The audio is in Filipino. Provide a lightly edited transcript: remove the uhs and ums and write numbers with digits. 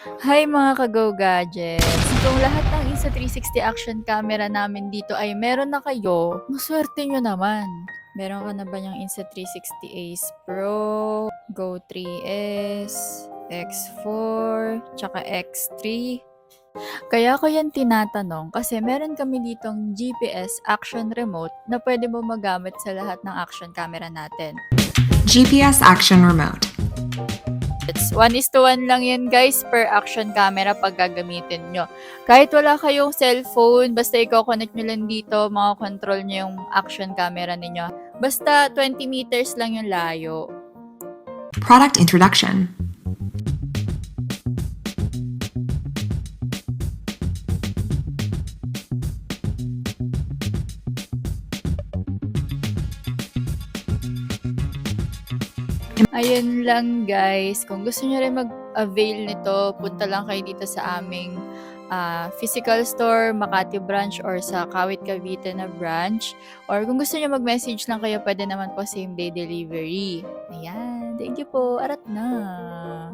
Hi mga ka-Go Gadgets! Kung lahat ng Insta360 action camera namin dito ay meron na kayo, maswerte nyo naman. Meron ka na ba yung Insta360 Ace Pro, Go 3S, X4, tsaka X3? Kaya ko yan tinatanong kasi meron kami ditong GPS action remote na pwede mo magamit sa lahat ng action camera natin. GPS Action Remote. It's 1:1 lang yan guys per action camera pag gagamitin nyo. Kahit wala kayong cellphone, basta i-connect nyo lang dito, control nyo yung action camera ninyo. Basta 20 meters lang yung layo. Product Introduction. Ayun lang guys, kung gusto nyo rin mag-avail nito, punta lang kayo dito sa aming physical store, Makati branch or sa Kawit Cavite na branch. Or kung gusto nyo mag-message lang kayo, pwede naman po same day delivery. Ayan, thank you po, arat na!